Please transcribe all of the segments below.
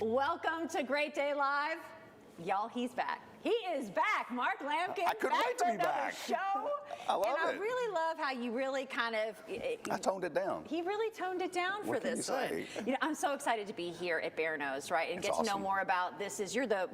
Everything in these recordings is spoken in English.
Welcome to Great Day Live. Y'all, he's back. He is back. Mark Lamkin. I couldn't wait to be back. Show. I love and it. I really love how you really kind of... I toned it down. He really toned it down for this one. You know, I'm so excited to be here at Bear Nose, right? And That's get to know awesome. more about this. You're the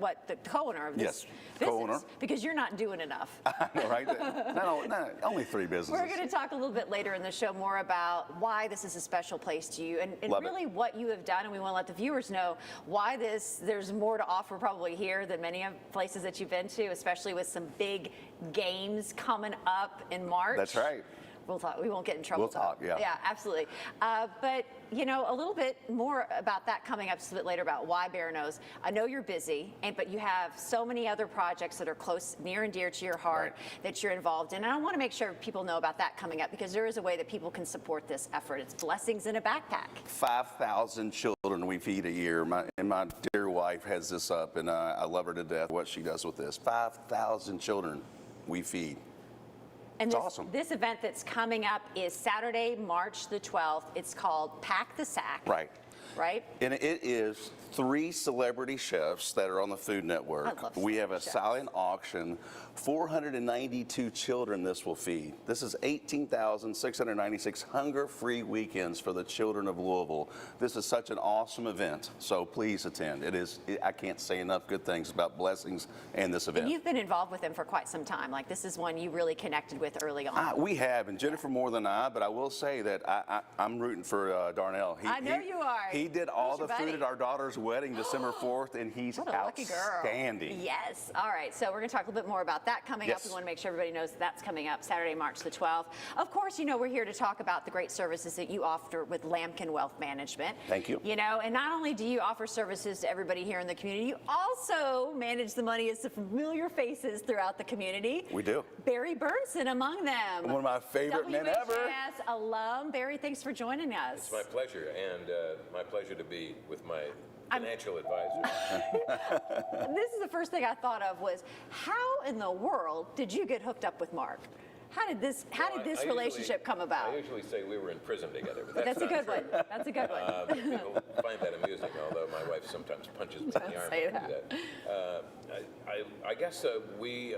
co-owner of this business. Co-owner. Because you're not doing enough. I know, right? No, only 3 businesses. We're going to talk a little bit later in the show more about why this is a special place to you and really what you have done. And we want to let the viewers know why there's more to offer probably here than many of places that you've been to, especially with some big games coming up in March. That's right. We'll talk. We won't get in trouble. We'll talk, yeah. Yeah, absolutely. But, you know, a little bit more about that coming up just a bit later about why Bear Nose. I know you're busy, but you have so many other projects that are close, near and dear to your heart that you're involved in. And I want to make sure people know about that coming up because there is a way that people can support this effort. It's Blessings in a Backpack. 5,000 children we feed a year. My dear wife has this up, and I love her to death, what she does with this. 5,000 children we feed. And it's awesome. This event that's coming up is Saturday, March the 12th. It's called Pack the Sack. Right. Right? And it is 3 celebrity chefs that are on the Food Network. I love we have a chefs. silent auction. 492 children this will feed. This is 18,696 hunger-free weekends for the children of Louisville. This is such an awesome event, so please attend. I can't say enough good things about Blessings and this event. And you've been involved with them for quite some time. Like, this is one you really connected with early on. We have, and Jennifer more than I, but I will say that I'm rooting for Darnell. I know you are. He did all the buddy. food at our daughter's wedding December 4th, and he's What a lucky girl. outstanding. Yes. All right. So we're going to talk a little bit more about that coming up. We want to make sure everybody knows that's coming up Saturday, March the 12th. Of course, you know, we're here to talk about the great services that you offer with Lamkin Wealth Management. Thank you. You know, and not only do you offer services to everybody here in the community, you also manage the money as the familiar faces throughout the community. We do. Barry Burnson among them. One of my favorite men ever. WHAS alum. Barry, thanks for joining us. It's my pleasure, and my pleasure to be with my financial advisor. This is the first thing I thought of was, how in the world did you get hooked up with Mark? How did this relationship come about? I usually say we were in prison together, but that's a good one. That's a good one. People find that amusing, although my wife sometimes punches me in the arm. Don't say that. I guess we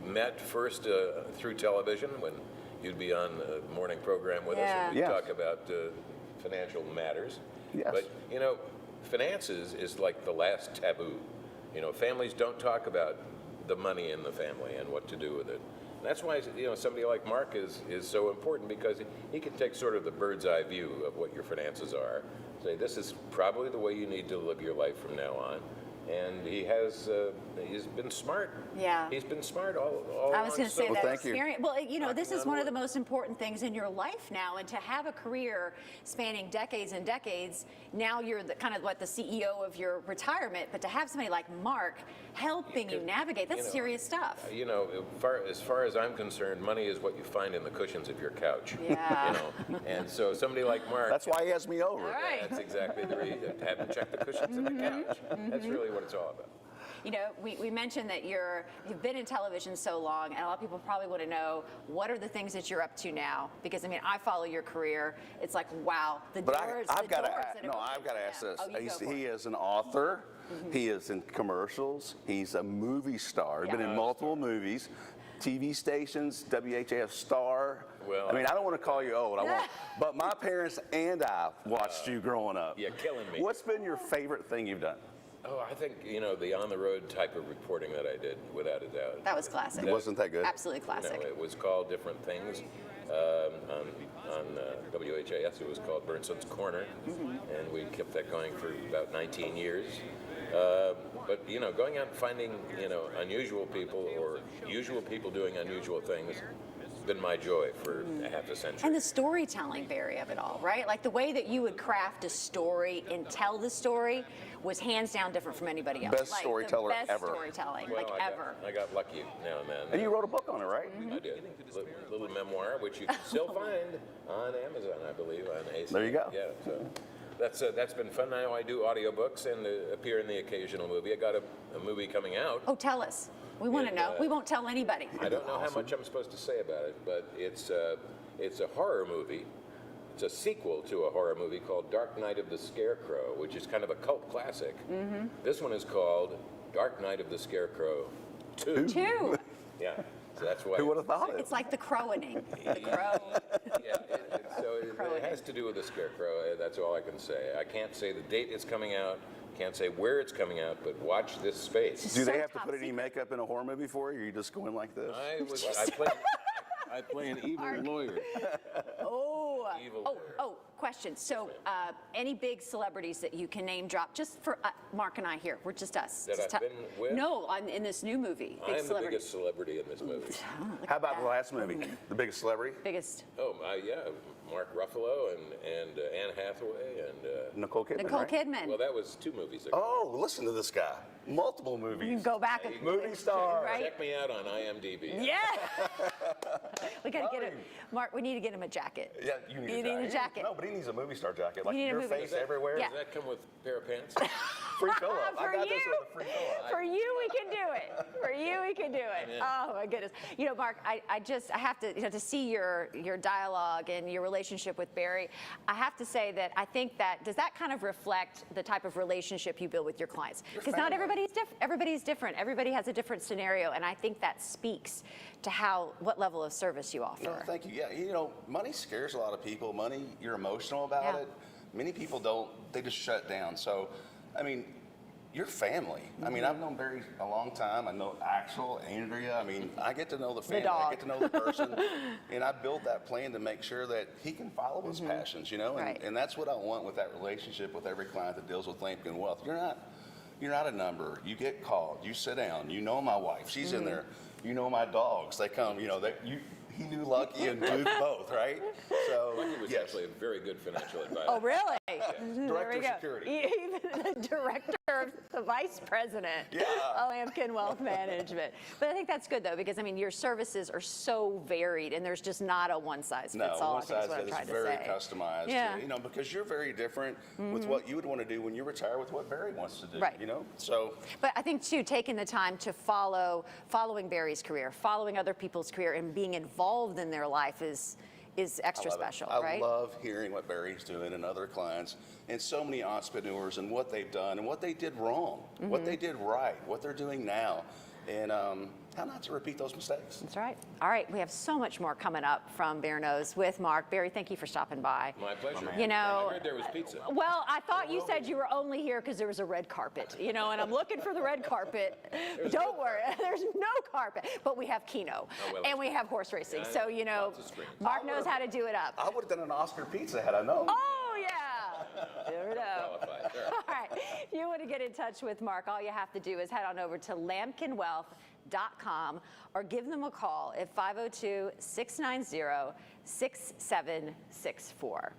met first through television when you'd be on the morning program with us, and we'd talk about financial matters. Yes. But, you know, finances is like the last taboo. You know, families don't talk about the money in the family and what to do with it. And that's why, you know, somebody like Mark is so important, because he can take sort of the bird's eye view of what your finances are, say this is probably the way you need to live your life from now on. And he's been smart. Yeah. He's been smart all I was going to say that thank you. experience. Well, you know, this is one of the most important things in your life now, and to have a career spanning decades and decades. Now you're kind of the CEO of your retirement, but to have somebody like Mark helping you navigate, that's serious stuff. You know, as far as I'm concerned, money is what you find in the cushions of your couch. Yeah. You know, and so somebody like Mark. That's why he has me over. All right. That's exactly the reason. Have to check the cushions of the couch. That's really what it's all about. You know, we mentioned that you've been in television so long, and a lot of people probably want to know, what are the things that you're up to now? Because, I mean, I follow your career. It's like, wow, I've got to ask this. He is an author. He is in commercials. He's a movie star. He's been in multiple movies, TV stations, WHAS star. Well, I mean, I don't want to call you old. I won't. But my parents and I watched you growing up. Yeah, killing me. What's been your favorite thing you've done? Oh, I think, you know, the on-the-road type of reporting that I did, without a doubt. That was classic. Wasn't that good? Absolutely classic. You know, it was called different things. On WHAS, it was called Burnson's Corner, and we kept that going for about 19 years. But, you know, going out and finding, you know, unusual people or usual people doing unusual things has been my joy for half a century. And the storytelling, Barry, of it all, right? Like the way that you would craft a story and tell the story was hands down different from anybody else. Best storyteller the best ever. Storytelling, Well, ever. I got lucky now and then. And you wrote a book on it, right? I did. Little memoir, which you can still find on Amazon, I believe, on AC. There you go. Yeah, so that's been fun. Now I do audiobooks and appear in the occasional movie. I got a movie coming out. Oh, tell us. We want to know. We won't tell anybody. I don't know how much I'm supposed to say about it, but it's a horror movie It's a sequel to a horror movie called Dark Night of the Scarecrow, which is kind of a cult classic. This one is called Dark Night of the Scarecrow 2. 2. Yeah, so that's why. Who would have thought it? It's like the crowing. The crow. Yeah, it has to do with the Scarecrow. That's all I can say. I can't say the date it's coming out. Can't say where it's coming out, but watch this space. Do they So have to top put any secret. makeup in a horror movie for you, or are you just going like this? I play an evil lawyer. Oh. Evil Oh, lawyer. oh, question. So, any big celebrities that you can name drop, just for Mark and I here? We're just us. That Just I've been with? No, in this new movie. I am the biggest celebrity in this movie. How about the last movie? The biggest celebrity? Biggest. Oh, yeah, Mark Ruffalo and Anne Hathaway and. Nicole Kidman, Nicole right? Kidman. Well, that was 2 movies ago. Oh, listen to this guy. Multiple You movies. can go back and Movie star. Right? Check me out on IMDb. Yeah. We gotta get him. Mark, we need to get him a jacket. Yeah, you need a jacket. No, but he needs a movie star jacket. Like need a your movie- face everywhere. Yeah. Does that come with a pair of pants? Free fill up. I For got this you. with a free fill up. For you, we can do it. For you, we can do it. Oh my goodness. You know, Mark, I have to, to see your dialogue and your relationship with Barry. I have to say that I think that does that kind of reflect the type of relationship you build with your clients? Because not family. everybody's different. Everybody has a different scenario, and I think that speaks to what level of service you offer. No, thank you. Yeah, money scares a lot of people. Money, you're emotional about Yeah. it. Many people don't. They just shut down. So, I mean, you're family. I mean, I've known Barry a long time. I know Axel, Andrea. I mean, I get to know the family. dog. I get to know the person. And I build that plan to make sure that he can follow his passions, Right. And that's what I want with that relationship with every client that deals with Lamkin Wealth. You're not a number. You get called. You sit down. You know my wife. She's in there. You know my dogs. They come. He knew Lucky and Duke both, right? So Lucky was actually a very good financial advisor. Oh, really? There Director we of go. security. Even the director of the vice president Yeah. of Lamkin Wealth Management. But I think that's good, though, because, I mean, your services are so varied, and there's just not a one-size-fits-all, one I think is size what I'm is trying to very say. customized. Yeah. Because you're very different with what you would want to do when you retire with what Barry wants to do. Right. So But I think, too, taking the time to following Barry's career, following other people's career, and being involved in their life is extra I love it. special, I right? love hearing what Barry's doing and other clients and so many entrepreneurs and what they've done and what they did wrong, what they did right, what they're doing now, and how not to repeat those mistakes. That's right. All right, we have so much more coming up from Bear Nose with Mark. Barry, thank you for stopping by. My pleasure. You know, I heard there was pizza. Well, I thought you said you were only here because there was a red carpet, and I'm looking for the red carpet. Don't worry, there's no carpet, but we have Keno, well, and we have horse racing. yeah, So, lots of screens. Mark knows how to do it up. I would have done an Oscar pizza had I known. Oh, yeah. Never know. Qualified, sure. All right. If you want to get in touch with Mark, all you have to do is head on over to lamkinwealth.com or give them a call at 502-690-6764.